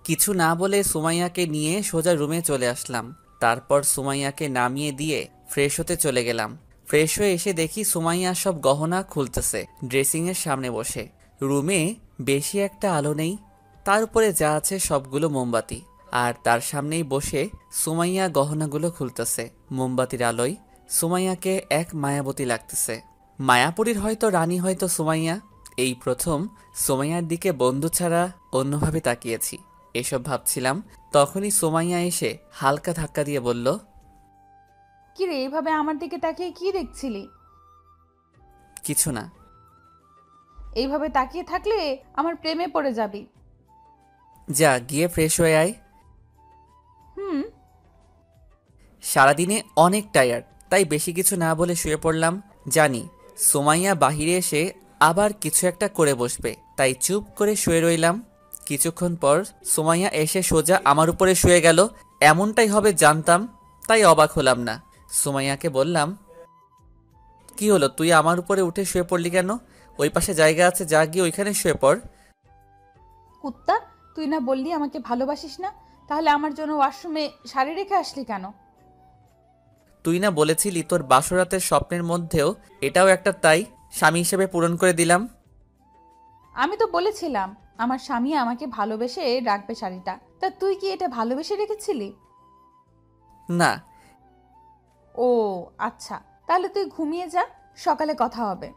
কিছু না বলে সুমাইয়াকে নিয়ে সোজা রুমে চলে আসলাম। তারপর সুমাইয়াকে নামিয়ে দিয়ে ফ্রেশ হতে চলে গেলাম। ফ্রেশ হয়ে এসে দেখি সুমাইয়া সব গহনা খুলতেছে ড্রেসিংয়ের সামনে বসে। রুমে বেশি একটা আলো নেই, তার উপরে যা আছে সবগুলো মোমবাতি, আর তার সামনেই বসে সুমাইয়া গহনাগুলো খুলতেছে। মোমবাতির আলোয় সুমাইয়াকে এক মায়াবতী লাগতেছে। মায়াপুরীর হয়তো রানী, হয়তো সুমাইয়া। এই প্রথম সুমাইয়ার দিকে বন্ধু ছাড়া অন্যভাবে তাকিয়েছি। এসব ভাবছিলাম, তখনই সুমাইয়া এসে হালকা ধাক্কা দিয়ে বলল, কি রে, এইভাবে আমার দিকে তাকিয়ে কি দেখছিলি? কিছু না। এইভাবে তাকিয়ে থাকলে আমার প্রেমে পড়ে যাবি। যা, গিয়ে ফ্রেশ হয়ে আয়। সারাদিনে অনেক টায়ার্ড, তাই বেশি কিছু না বলে শুয়ে পড়লাম। জানি সুমাইয়া বাহিরে এসে আবার কিছু একটা করে বসবে, তাই চুপ করে শুয়ে রইলাম। কিছুক্ষণ পর সুমাইয়া এসে সোজা আমার উপরে শুয়ে গেল। এমনটাই হবে জানতাম, তাই অবাক হলাম না। সুমাইয়াকে বললাম, কি হলো, তুই আমার উপরে উঠে শুয়ে পড়লি কেন? ওই পাশে জায়গা আছে, যা গিয়ে ওইখানে শুয়ে পড়। কুত্তা, তুই না বললি আমাকে ভালোবাসিস না, তাহলে আমার জন্য ওয়াশরুমে শাড়ি রেখে আসলি কেন? তুই না বলেছিলি তোর বাসরাতের স্বপ্নের মধ্যেও এটাও একটা, তাই স্বামী হিসেবে পূরণ করে দিলাম। আমি তো বলেছিলাম আমার স্বামী আমাকে ভালোবেসে রাখবে শাড়িটা, তা তুই কি এটা ভালোবেসে রেখেছিলি? না। ও আচ্ছা, তাহলে তুই ঘুমিয়ে যা, সকালে কথা হবে।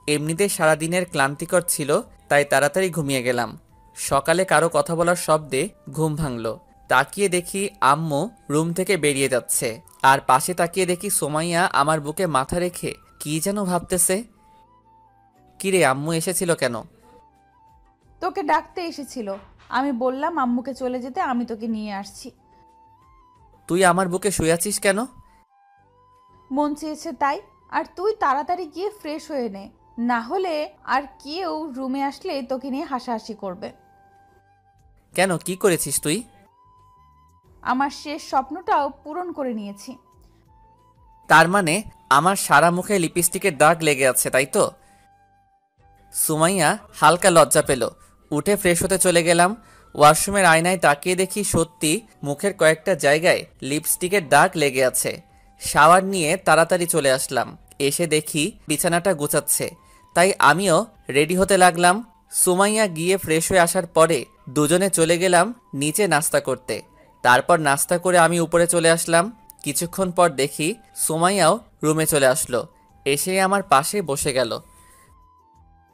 এমনিতে সারাদিনের ক্লান্তিকর ছিল, তাই তাড়াতাড়ি ঘুমিয়ে গেলাম। সকালে কারো কথা বলার শব্দে ঘুম ভাঙল। তাকিয়ে দেখি আম্মু রুম থেকে বেরিয়ে যাচ্ছে, আর পাশে তাকিয়ে দেখি সুমাইয়া আমার বুকে মাথা রেখে কি যেন ভাবতেছে। কিরে, আম্মু এসেছিল কেন? তোকে ডাকতে এসেছিল। আমি বললাম আম্মুকে চলে যেতে, আমি তোকে নিয়ে আসছি। তুই আমার বুকে শুয়ে আছিস কেন? মন চেয়েছে তাই। আর তুই তাড়াতাড়ি গিয়ে ফ্রেশ হয়ে নে, না হলে আর কেউ রুমে আসলে তোকে নিয়ে হাসাহাসি করবে। কেন, কি করেছিস তুই? আমার শেষ স্বপ্নটাও পূরণ করে নিয়েছি। তার মানে আমার সারা মুখে লিপস্টিকের দাগ লেগে আছে, তাই তো? সুমাইয়া হালকা লজ্জা পেল। উঠে ফ্রেশ হতে চলে গেলাম। ওয়াশরুমের আয়নায় তাকিয়ে দেখি সত্যি মুখের কয়েকটা জায়গায় লিপস্টিকের দাগ লেগে আছে। শাওয়ার নিয়ে তাড়াতাড়ি চলে আসলাম। এসে দেখি বিছানাটা গুছাচ্ছে, তাই আমিও রেডি হতে লাগলাম। সুমাইয়া গিয়ে ফ্রেশ হয়ে আসার পরে দুজনে চলে গেলাম নিচে নাস্তা করতে। তারপর নাস্তা করে আমি উপরে চলে আসলাম। কিছুক্ষণ পর দেখি সুমাইয়াও রুমে চলে আসলো, এসে আমার পাশে বসে গেল।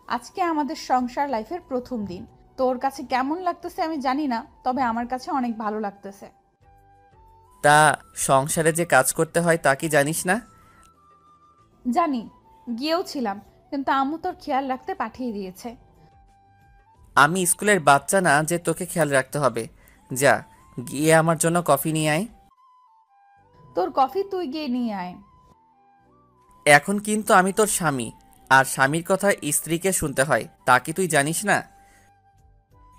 আজকে আমাদের সংসার লাইফের প্রথম দিন। তোর কাছে কেমন লাগতেছে আমি জানি না, তবে আমার কাছে অনেক ভালো লাগতেছে। তা সংসারে যে কাজ করতে হয় তা কি জানিস না? জানি, গিয়েও ছিলাম, কিন্তু আম্মু তোর খেয়াল রাখতে পাঠিয়ে দিয়েছে। আমি স্কুলের বাচ্চা না যে তোকে খেয়াল রাখতে হবে। যা, গিয়ে আমার জন্য কফি নিয়ে আয়। তোর কফি তুই গিয়ে নিয়ে আয়। এখন কিন্তু আমি তোর স্বামী, আর স্বামীর কথা স্ত্রীকে শুনতে হয়, তা কি তুই জানিস না?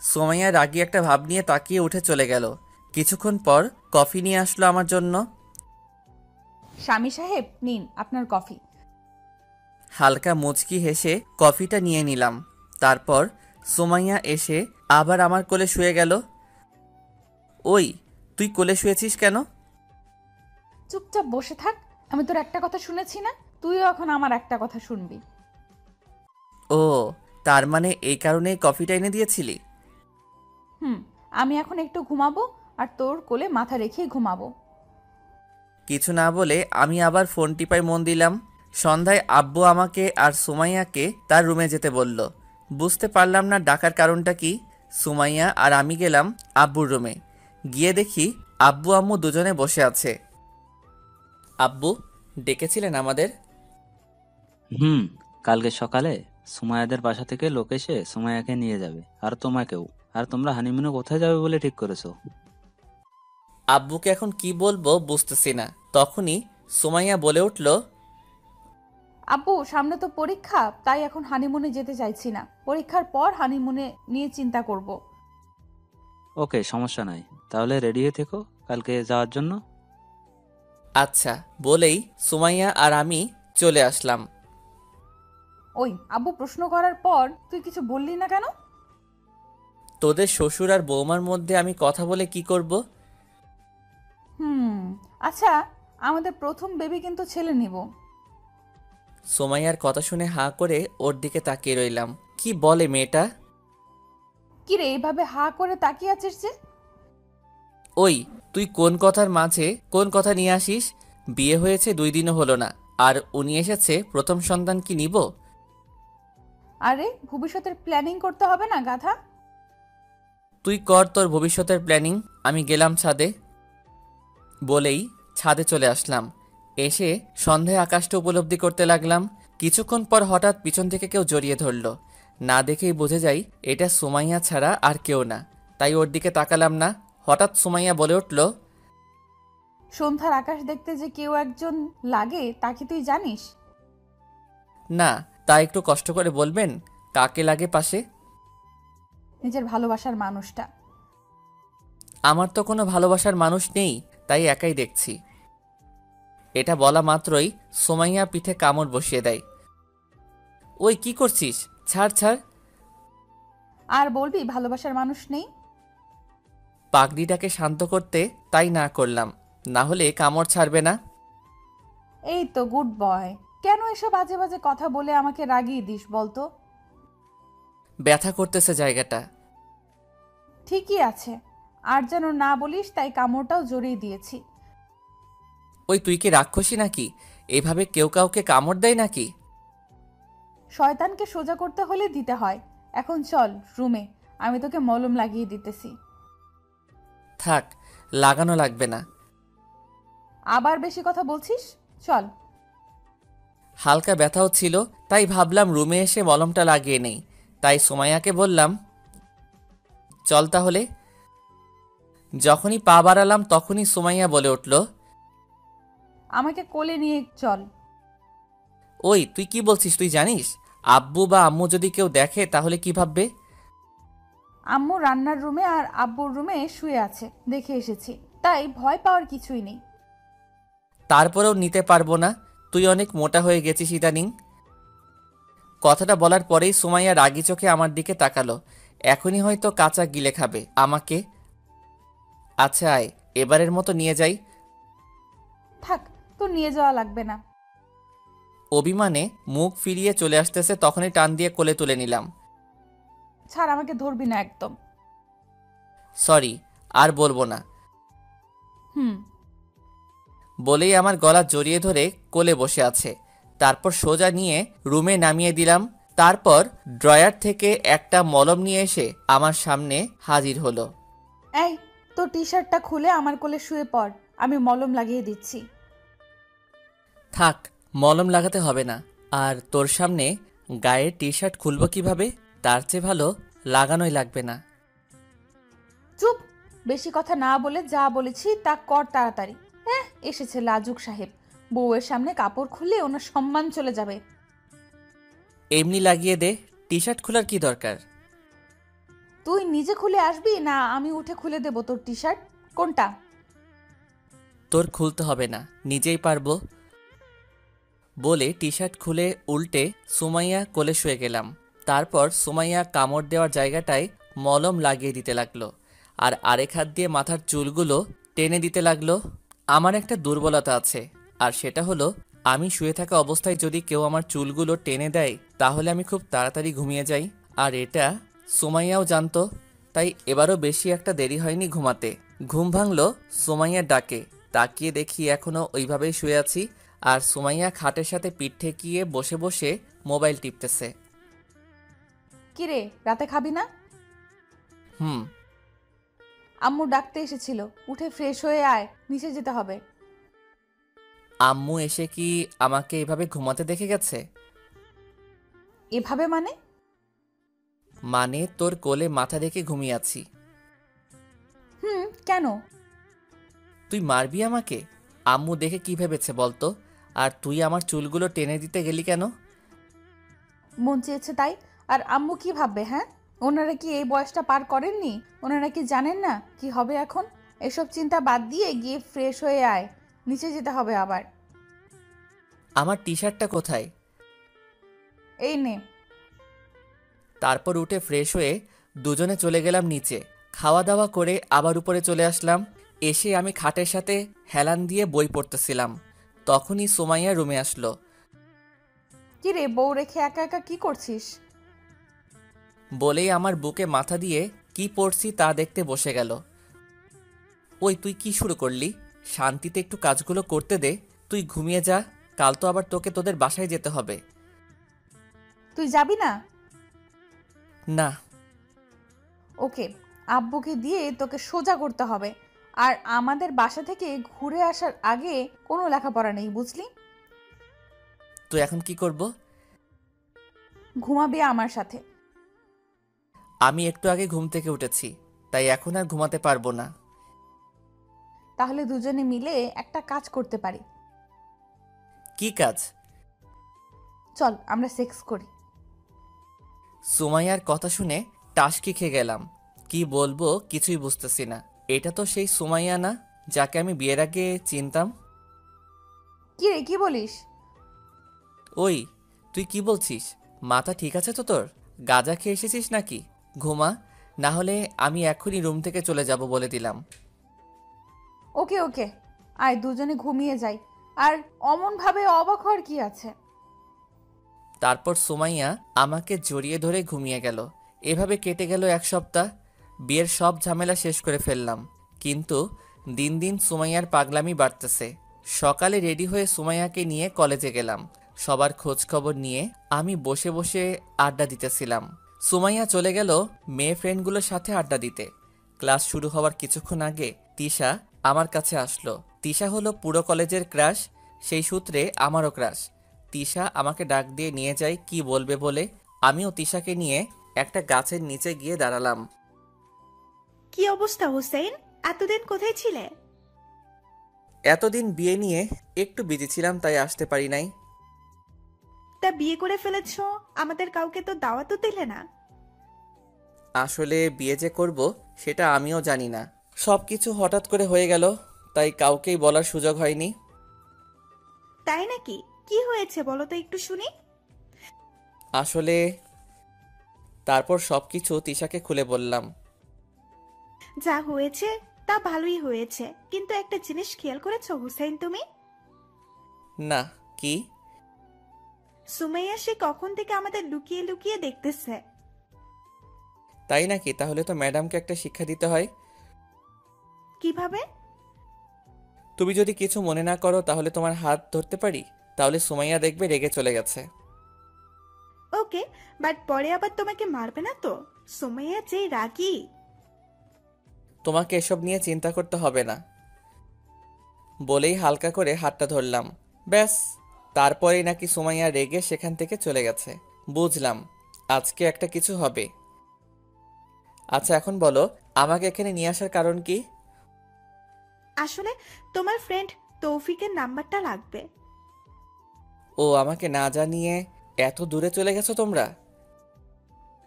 সোমাইয়া রাগী একটা ভাব নিয়ে তাকিয়ে উঠে চলে গেল। কিছুক্ষণ পর কফি নিয়ে আসলো আমার জন্য। স্বামী সাহেব, নিন আপনার কফি। হালকা মুচকি হেসে কফিটা নিয়ে নিলাম। তারপর সোমাইয়া এসে আবার আমার কোলে শুয়ে গেল। ওই, তুই কোলে শুয়েছিস কেন? চুপচাপ বসে থাক। আমি তোর একটা কথা শুনেছি না, তুইও এখন আমার একটা কথা শুনবি। ও, তার মানে এই কারণেই কফিটা এনে দিয়েছিলি? আমি এখন একটু ঘুমাবো, আর তোর কোলে মাথা রেখেই ঘুমাবো। কিছু না বলে আমি আবার ফোন টিপায় মন দিলাম। সন্ধ্যায় আব্বু আমাকে আর সুমাইয়াকে তার রুমে যেতে বলল। বুঝতে পারলাম না ডাকার কারণটা কি। সুমাইয়া আর আমি গেলাম আব্বুর রুমে। গিয়ে দেখি আব্বু আম্মু দুজনে বসে আছে। আব্বু, ডেকেছিলেন আমাদের? কালকে সকালে সুমাইয়াদের বাসা থেকে লোক এসে সুমাইয়াকে নিয়ে যাবে, আর তোমাকেও। আর তোমরা হানিমুনে কোথায় যাবে বলে ঠিক করেছো? আব্বুকে এখন কি বলবো বুঝতেছি না। তখনই সুমাইয়া বলে উঠল, আব্বু, সামনে তো পরীক্ষা, তাই এখন হানিমুনে যেতে চাইছি না। পরীক্ষার পর হানিমুনে নিয়ে চিন্তা করব। ওকে, সমস্যা নাই, তাহলে রেডি হয়ে থেকো কালকে যাওয়ার জন্য। আচ্ছা বলেই সুমাইয়া আর আমি চলে আসলাম। ওই, আব্বু প্রশ্ন করার পর তুই কিছু বললি না কেন? তোদের শ্বশুর আর বৌমার মধ্যে আমি কথা বলে কি করব? আচ্ছা, আমাদের প্রথম বেবি কিন্তু ছেলে নিব। সোমাইয়ার কথা শুনে হাঁ করে ওর দিকে তাকিয়ে রইলাম। কি বলে মেয়েটা? কি রে, এইভাবে হা করে তাকিয়ে আছিস যে? ওই, তুই কোন কথার মাঝে কোন কথা নিয়ে আসিস? বিয়ে হয়েছে 2 দিনও হলো না, আর উনি এসেছে প্রথম সন্তান কি নিব? আরে, ভবিষ্যতের প্ল্যানিং করতে হবে না গাধা? তুই কর তোর ভবিষ্যতের প্ল্যানিং, আমি গেলাম ছাদে। বলেই ছাদে চলে আসলাম। এসে সন্ধ্যায় আকাশটা উপলব্ধি করতে লাগলাম। কিছুক্ষণ পর হঠাৎ পিছন থেকে কেউ জড়িয়ে ধরল। না দেখেই বুঝে যাই এটা সুমাইয়া ছাড়া আর কেউ না, তাই ওর দিকে তাকালাম না। হঠাৎ সুমাইয়া বলে উঠল, সন্ধ্যার আকাশ দেখতে যে কেউ একজন লাগে তা কি তুই জানিস? না, তা একটু কষ্ট করে বলবেন, কাকে লাগে পাশে? নিজের ভালোবাসার মানুষটা। আমার তো কোনো ভালোবাসার মানুষ নেই, তাই একাই দেখছি। এটা বলা মাত্রই সুমাইয়া পিঠে কামড় বসিয়ে দেয়। ওই, কি করছিস? ছাড় ছাড়। আর বলবি ভালোবাসার মানুষ নেই? পাগড়িটাকে শান্ত করতে তাই না করলাম, না হলে কামড় ছাড়বে না। এই তো গুড বয়। কেন এসব বাজে বাজে কথা বলে আমাকে রাগিয়ে দিস বলতো? ব্যথা করতেছে জায়গাটা। ঠিকই আছে, আর যেন না বলিস, তাই কামড়টাও জড়িয়ে দিয়েছি। ওই, তুই কি রাক্ষসী নাকি? এভাবে কেউ কাউকে কামড় দেয় নাকি? শয়তানকে সোজা করতে হলে দিতে হয়। এখন চল রুমে, আমি তোকে মলম লাগিয়ে দিতেছি। থাক, লাগানো লাগবে না। আবার বেশি কথা বলছিস, চল। হালকা ব্যথাও ছিল, তাই ভাবলাম রুমে এসে মলমটা লাগিয়ে নেই। তাই সুমাইয়াকে বললাম, চল তাহলে। যখনই পা বাড়ালাম তখনই সুমাইয়া বলে উঠল, আমাকে কোলে নিয়ে চল। ওই তুই কি বলছিস? তুই জানিস আব্বু বা আম্মু যদি কেউ দেখে তাহলে কি ভাববে? আম্মু রান্নার রুমে আর আব্বুর রুমে শুয়ে আছে, দেখে এসেছি, তাই ভয় পাওয়ার কিছুই নেই। তারপরেও নিতে পারবো না, তুই অনেক মোটা হয়ে গেছিস ইদানিং। কথাটা বলার পরেই সুমাইয়া রাগি চোখে আমার দিকে তাকালো। এখনই হয়তো কাঁচা গিলে খাবে আমাকে। আচ্ছা আয়, এবারের মতো নিয়ে যাই। থাক, তো নিয়ে যাওয়া লাগবে না। অভিমানে মুখ ফিরিয়ে চলে আসতেছে, তখনই টান দিয়ে কোলে তুলে নিলাম। ছাড়, আমাকে ধরবি না একদম। সরি, আর বলবো না হুম। বলেই আমার গলা জড়িয়ে ধরে কোলে বসে আছে। তারপর সোজা নিয়ে রুমে নামিয়ে দিলাম। তারপর ড্রয়ার থেকে একটা মলম নিয়ে এসে আমার সামনে হাজির হলো। এই, তোর টি শার্টটা খুলে আমার কোলে শুয়ে পড়, আমি মলম লাগিয়ে দিচ্ছি। থাক, মলম লাগাতে হবে না। আর তোর সামনে গায়ের টি শার্ট খুলবো কিভাবে? তার চেয়ে ভালো লাগানোই লাগবে না। চুপ, বেশি কথা না বলে যা বলেছি তা কর তাড়াতাড়ি। হ্যাঁ, এসেছে লাজুক সাহেব, বউয়ের সামনে কাপড় খুলে ওনার সম্মান চলে যাবে। এমনি লাগিয়ে দে, টি শার্ট খোলার কি দরকার? তুই নিজে খুলে আসবি না আমি উঠে খুলে দেব তোর টি শার্ট? কোনটা? তোর খুলতে হবে না, নিজেই পারবো। বলে টি শার্ট খুলে উল্টে সুমাইয়া কোলে শুয়ে গেলাম। তারপর সুমাইয়া কামড় দেওয়ার জায়গাটায় মলম লাগিয়ে দিতে লাগলো, আর আরেক হাত দিয়ে মাথার চুলগুলো টেনে দিতে লাগলো। আমার একটা দুর্বলতা আছে, আর সেটা হলো আমি শুয়ে থাকা অবস্থায় যদি কেউ আমার চুলগুলো টেনে দেয় তাহলে আমি খুব তাড়াতাড়ি ঘুমিয়ে যাই। আর এটা সুমাইয়াও জানতো, তাই এবারও বেশি একটা দেরি হয়নি ঘুমাতে। ঘুম ভাঙলো সুমাইয়ার ডাকে। তাকিয়ে দেখি এখনো ওইভাবেই শুয়ে আছি, আর সুমাইয়া খাটের সাথে পিঠ ঠেকিয়ে বসে বসে মোবাইল টিপতেছে। কিরে, রাতে খাবি না? হুম। আম্মু ডাকতে এসেছিল, উঠে ফ্রেশ হয়ে আয়, নিচে যেতে হবে। আম্মু এসে কি আমাকে এভাবে ঘুমাতে দেখে গেছে? এভাবে মানে? মানে তোর কোলে মাথা রেখে ঘুমিয়ে আছি। হুম, কেন? তুই মারবি আমাকে? আম্মু দেখে কি ভেবেছে বলতো? আর তুই আমার চুলগুলো টেনে দিতে গেলি কেন? মন চেয়েছে তাই। আর আম্মু কি ভাববে? হ্যাঁ, ওনারা কি এই বয়সটা পার করেননি? ওনারা কি জানেন না কি হবে এখন? এসব চিন্তা বাদ দিয়ে গিয়ে ফ্রেশ হয়ে আয়, নিচে যেতে হবে আবার। আমার টি শার্টটা কোথায়? এই নে। তারপর উঠে ফ্রেশ হয়ে দুজনে চলে গেলাম নিচে। খাওয়া দাওয়া করে আবার উপরে চলে আসলাম। এসে আমি খাটের সাথে হেলান দিয়ে বই পড়তেছিলাম। তখনই সুমাইয়া রুমে আসলো। কি রে, বউ রেখে একা একা কি করছিস? বলেই আমার বুকে মাথা দিয়ে কি পড়ছি তা দেখতে বসে গেল। ওই তুই কি শুরু করলি? শান্তিতে একটু কাজগুলো করতে দে। তুই ঘুমিয়ে যা, কাল তো আবার তোকে তোদের বাসায় যেতে হবে। তুই যাবি না? না। ওকে, আব্বুকে দিয়ে তোকে সোজা করতে হবে। আর আমাদের বাসা থেকে ঘুরে আসার আগে কোনো লেখাপড়া নেই, বুঝলি? তুই এখন কি করব? ঘুমাবি আমার সাথে। আমি একটু আগে ঘুম থেকে উঠেছি, তাই এখন আর ঘুমাতে পারবো না। তাহলে দুজনে মিলে একটা কাজ করতে পারি। কি কাজ? চল আমরা সেক্স করি। সুমাইয়ার কথা শুনে টাসকি খেয়ে গেলাম। কি বলবো কিছুই বুঝতেছি না। এটা তো সেই সুমাইয়া না যাকে আমি বিয়ের আগে চিনতাম। কি রে, কি বলিস? ওই তুই কি বলছিস? মাথা ঠিক আছে তো তোর? গাঁজা খেয়ে এসেছিস নাকি? ঘুমা, না হলে আমি এখনই রুম থেকে চলে যাব বলে দিলাম। ওকে ওকে, আয় দুজনে ঘুমিয়ে যাই। আর অমন ভাবে অবাক হওয়ার কি আছে? তারপর সুমাইয়া আমাকে জড়িয়ে ধরে ঘুমিয়ে গেল। এভাবে কেটে গেল এক সপ্তাহ। বিয়ের সব ঝামেলা শেষ করে ফেললাম, কিন্তু দিন দিন সুমাইয়ার পাগলামি বাড়তেছে। সকালে রেডি হয়ে সুমাইয়াকে নিয়ে কলেজে গেলাম। সবার খোঁজ খবর নিয়ে আমি বসে বসে আড্ডা দিতেছিলাম। সুমাইয়া চলে গেল মেয়ে ফ্রেন্ডগুলোর সাথে আড্ডা দিতে। ক্লাস শুরু হওয়ার কিছুক্ষণ আগে তিশা আমার কাছে আসলো। তিশা হলো পুরো কলেজের ক্রাশ, সেই সূত্রে আমারও ক্রাশ। তিশা আমাকে ডাক দিয়ে নিয়ে যায় কি বলবে বলে। আমিও তিশাকে নিয়ে একটা গাছের নিচে গিয়ে দাঁড়ালাম। কি অবস্থা হোসেন? এতদিন কোথায় ছিলে? এতদিন বিয়ে নিয়ে একটু বিজি ছিলাম, তাই আসতে পারি নাই। তা বিয়ে করে ফেলেছো, আমাদের কাউকে তো দাওয়াতও দিলে না। আসলে বিয়ে যে করব সেটা আমিও জানি না, সবকিছু হঠাৎ করে হয়ে গেল, তাই কাউকেই বলার সুযোগ হয়নি। তাই নাকি? কি হয়েছে বলো তো একটু শুনি। আসলে তারপর সবকিছু তিশাকে খুলে বললাম। যা হয়েছে তা ভালোই হয়েছে, কিন্তু একটা জিনিস খেয়াল করেছো হুসাইন তুমি? না, কি? সুমাইয়া সে কখন থেকে আমাদের লুকিয়ে লুকিয়ে দেখতেছে। তাই নাকি? তাহলে তো ম্যাডামকে একটা শিক্ষা দিতে হয়। কিভাবে? তুমি যদি কিছু মনে না করো তাহলে তোমার হাত ধরতে পারি? তাহলে সুমাইয়া দেখবে রেগে চলে গেছে। ওকে, বাট পরে আবার তোমাকে মারবে না তো? সুমাইয়া যেই রাগী। তোমাকে এসব নিয়ে চিন্তা করতে হবে না বলেই হালকা করে হাতটা ধরলাম। ব্যাস, তারপরেই নাকি সুমাইয়া রেগে সেখান থেকে চলে গেছে। বুঝলাম আজকে একটা কিছু হবে। আচ্ছা এখন বলো, আমাকে এখানে নিয়ে আসার কারণ কি? আসলে তোমার ফ্রেন্ড তৌফিকের নাম্বারটা লাগবে। ও, আমাকে না জানিয়ে এত দূরে চলে গেছো তোমরা?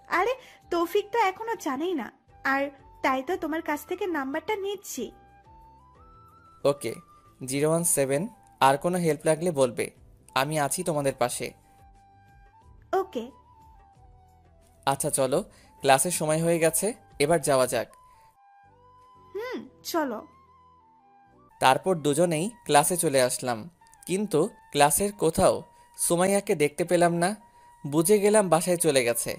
আরে তৌফিক তো এখনো জানেই না, আর তাই তো তোমার কাছ থেকে নাম্বারটা নিচ্ছি। ওকে, 017, আর কোনো হেল্প লাগলে বলবে, আমি আছি তোমাদের পাশে। ওকে। আচ্ছা চলো, ক্লাসের সময় হয়ে গেছে, এবার যাওয়া যাক। চলো। তারপর দুজনেই ক্লাসে চলে আসলাম, কিন্তু ক্লাসের কোথাও সুমাইয়াকে দেখতে পেলাম না। বুঝে গেলাম বাসায় চলে গেছে,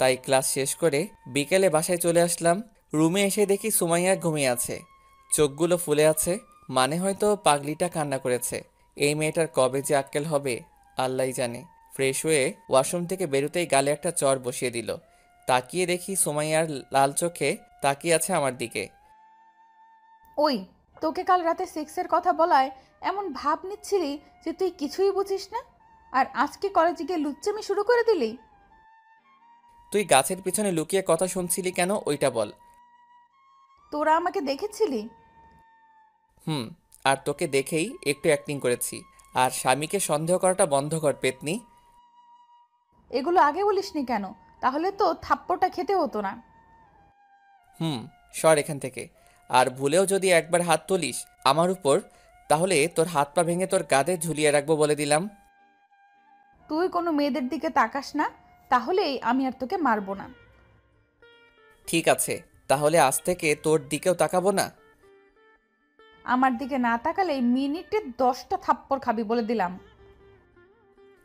তাই ক্লাস শেষ করে বিকেলে বাসায় চলে আসলাম। রুমে এসে দেখি সুমাইয়া ঘুমিয়ে আছে, চোখগুলো ফুলে আছে, মানে হয়তো পাগলিটা কান্না করেছে। এই মেয়েটার কবে যে আক্কেল হবে আল্লাহই জানে। ফ্রেশ হয়ে ওয়াশরুম থেকে বেরোতেই গালে একটা চর বসিয়ে দিল। তাকিয়ে দেখি সুমাইয়ার লাল চোখে তাকিয়ে আছে আমার দিকে। ওই, তোকে কাল রাতে সেক্সের কথা বলায় এমন ভাব নিচ্ছিলি যে তুই কিছুই বুঝিস না, আর আজকে কলেজে গিয়ে লুচ্চামি শুরু করে দিলি। তুই গাছের পিছনে লুকিয়ে কথা শুনছিলি কেন ওইটা বল। তোরা আমাকে দেখেছিলি? হুম, আর তোকে দেখেই একটু অ্যাক্টিং করেছি। আর স্বামীকে সন্দেহ করাটা বন্ধ কর পেতনি। এগুলো আগে বলিসনি কেন? তাহলে তো থাপ্পড়টা খেতে হতো না। সর এখান থেকে। আর ভুলেও যদি একবার হাত তুলিস আমার উপর, তাহলে তোর হাত পা ভেঙে তোর গাদে ঝুলিয়ে রাখবো বলে দিলাম। তুই কোনো মেয়েদের দিকে তাকাস না, তাহলেই আমি আর তোকে মারবো না। ঠিক আছে, তাহলে আজ থেকে তোর দিকেও তাকাবো না। আমার দিকে না তাকালে মিনিটে 10টা থাপ্পড় খাবি বলে দিলাম।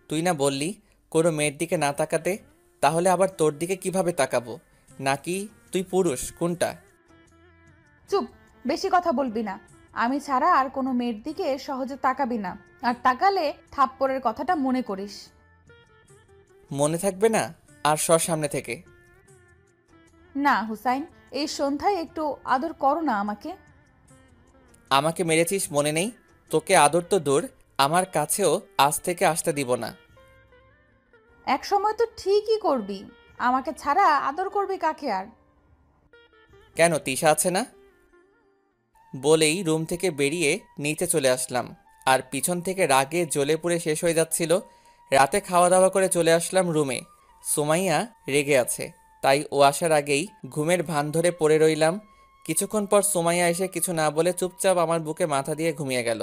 তুই না বললি কোনো মেয়ের দিকে না তাকাতে, তাহলে আবার তোর দিকে কিভাবে তাকাবো? নাকি তুই পুরুষ, কোনটা? চুপ, বেশি কথা বলবি না। আমি ছাড়া আর কোনো মেয়ের দিকে সহজে তাকাবি না, আর তাকালে থাপ্পড়ের কথাটা মনে করিস। মনে থাকবে না? আর সর সামনে থেকে। না হুসাইন, এই সন্ধ্যায় একটু আদর করো না আমাকে। আমাকে মেরেছিস মনে নেই? তোকে আদর তো দূর, আমার কাছেও আজ থেকে আসতে দিব না। এক সময় তো ঠিকই করবি, আমাকে ছাড়া আদর করবি কাকে আর? কেন, তিশা আছে না? বলেই রুম থেকে বেরিয়ে নিচে চলে আসলাম, আর পিছন থেকে রাগে জ্বলে পুড়ে শেষ হয়ে যাচ্ছিল। রাতে খাওয়া দাওয়া করে চলে আসলাম রুমে। সুমাইয়া রেগে আছে, তাই ও আসার আগেই ঘুমের ভান ধরে পড়ে রইলাম। কিছুক্ষণ পর সুমাইয়া এসে কিছু না বলে চুপচাপ আমার বুকে মাথা দিয়ে ঘুমিয়ে গেল।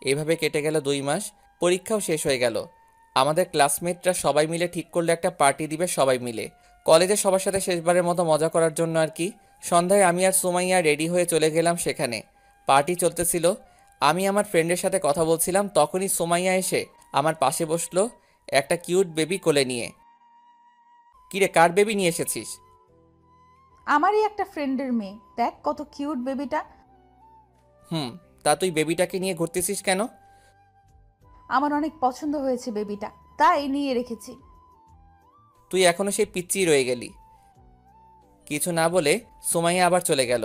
এভাবে কেটে গেল 2 মাস। পরীক্ষাও শেষ হয়ে গেল। আমাদের ক্লাসমেটরা সবাই মিলে ঠিক করলো একটা পার্টি দিবে সবাই মিলে, কলেজে সবার সাথে শেষবারের মতো মজা করার জন্য আর কি। সন্ধ্যায় আমি আর সুমাইয়া রেডি হয়ে চলে গেলাম সেখানে। পার্টি চলতেছিল, আমি আমার ফ্রেন্ডের সাথে কথা বলছিলাম, তখনই সুমাইয়া এসে আমার পাশে বসলো একটা কিউট বেবি কোলে নিয়ে। কিরে, কার বেবি নিয়ে এসেছিস? আমারই একটা ফ্রেন্ডের মেয়ে, দেখ কত কিউট বেবিটা। তা তুই বেবিটাকে নিয়ে ঘুরতেছিস কেন? আমার অনেক পছন্দ হয়েছে বেবিটা, তাই নিয়ে রেখেছি। তুই এখনো সেই পিচ্চিই রয়ে গেলি। কিছু না বলে সুমাইয়া আবার চলে গেল।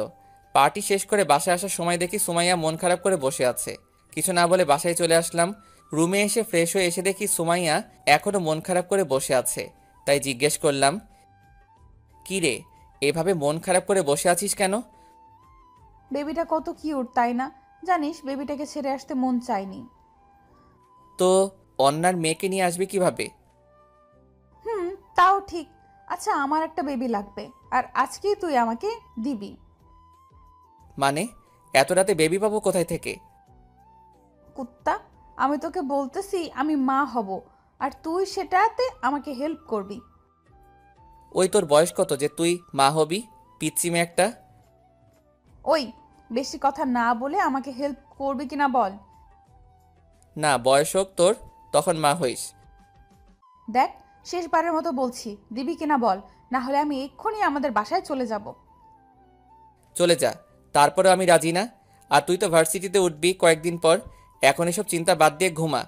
পার্টি শেষ করে বাসায় আসার সময় দেখি সুমাইয়া মন খারাপ করে বসে আছে। কিছু না বলে বাসায় চলে আসলাম। রুমে এসে ফ্রেশ হয়ে এসে দেখি সুমাইয়া এখনো মন খারাপ করে বসে আছে। তাই জিজ্ঞেস করলাম, কি রে, এভাবে মন খারাপ করে বসে আছিস কেন? বেবিটা কত কিউট তাই না? জানিস বেবিটাকে ছেড়ে আসতে মন চায়নি। তো অন্যার মেয়েকে নিয়ে আসবে কিভাবে? তাও ঠিক। আচ্ছা, আমার একটা বেবি লাগবে, আর আজকেই তুই আমাকে দিবি। মানে এত রাতে বেবি পাবো কোথায় থেকে? কুত্তা, আমি তোকে বলতেছি আমি মা হব, আর তুই সেটাতে আমাকে হেল্প করবি। ওই তোর বয়স কত যে তুই মা হবি, পিচ্চি মেয়ে একটা? ওই, বেশি কথা না বলে আমাকে হেল্প করবি কিনা বল। না, বয়স হোক তোর, তখন মা হইস। দেখ, শেষবারের মতো বলছি, দিবি কিনা বল, না হলে আমি এক্ষুনি আমাদের বাসায় চলে যাব। চলে যা, তারপরে আমি রাজি না। আর তুই তো ভার্সিটিতে উঠবি কয়েকদিন পর, এখন এসব চিন্তা বাদ দিয়ে ঘুমা।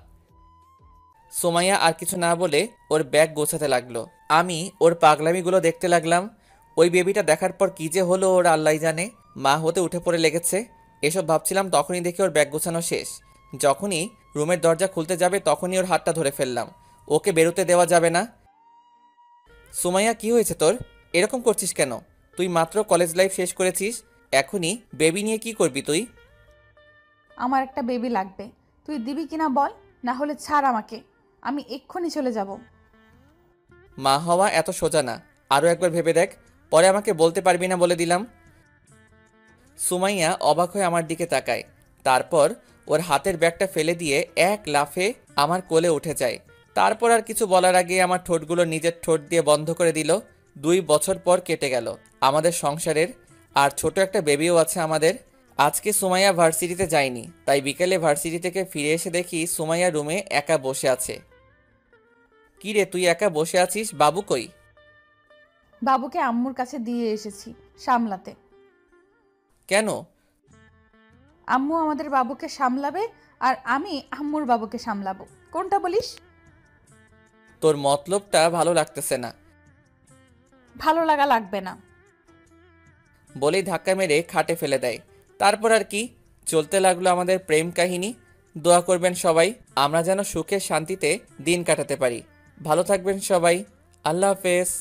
সোমাইয়া আর কিছু না বলে ওর ব্যাগ গোছাতে লাগলো। আমি ওর পাগলামিগুলো দেখতে লাগলাম। ওই বেবিটা দেখার পর কি যে হলো ওর আল্লাহ জানে। মা হতে উঠে পড়ে লেগেছে, এসব ভাবছিলাম, তখনই দেখি ওর ব্যাগ গোছানো শেষ। যখনই রুমের দরজা খুলতে যাবে তখনই ওর হাতটা ধরে ফেললাম। ওকে বেরোতে দেওয়া যাবে না। সুমাইয়া, কি হয়েছে তোর? এরকম করছিস কেন? তুই মাত্র কলেজ লাইফ শেষ করেছিস, এখনই বেবি নিয়ে কি করবি তুই? আমার একটা বেবি লাগবে, তুই দিবি কিনা বল, না হলে ছাড় আমাকে, আমি এক্ষুনি চলে যাব। মা হওয়া এত সোজা না, আরও একবার ভেবে দেখ, পরে আমাকে বলতে পারবি না বলে দিলাম। সুমাইয়া অবাক হয়ে আমার দিকে তাকায়, তারপর ওর হাতের ব্যাগটা ফেলে দিয়ে এক লাফে আমার কোলে উঠে যায়। তারপর আর কিছু বলার আগে আমার ঠোঁটগুলো নিজের ঠোঁট দিয়ে বন্ধ করে দিল। 2 বছর পর কেটে গেল আমাদের সংসারের, আর ছোট একটা বেবিও আছে আমাদের। আজকে সুমাইয়া ভার্সিটিতে যায়নি, তাই বিকেলে ভার্সিটি থেকে ফিরে এসে দেখি সুমাইয়া রুমে একা বসে আছে। কি রে, তুই একা বসে আছিস? বাবু কই? বাবুকে আম্মুর কাছে দিয়ে এসেছি সামলাতে। কেন? আম্মু আমাদের বাবুকে সামলাবে, আর আমি আম্মুর বাবুকে সামলাবো। কোনটা বলিস? তোর মতলবটা ভালো লাগতেছে না। ভালো লাগা লাগবে না। বলেই ধাক্কা মেরে খাটে ফেলে দেয়। তারপর আর কি, চলতে লাগলো আমাদের প্রেম কাহিনী। দোয়া করবেন সবাই, আমরা যেন সুখে শান্তিতে দিন কাটাতে পারি। ভালো থাকবেন সবাই। আল্লাহ হাফেজ।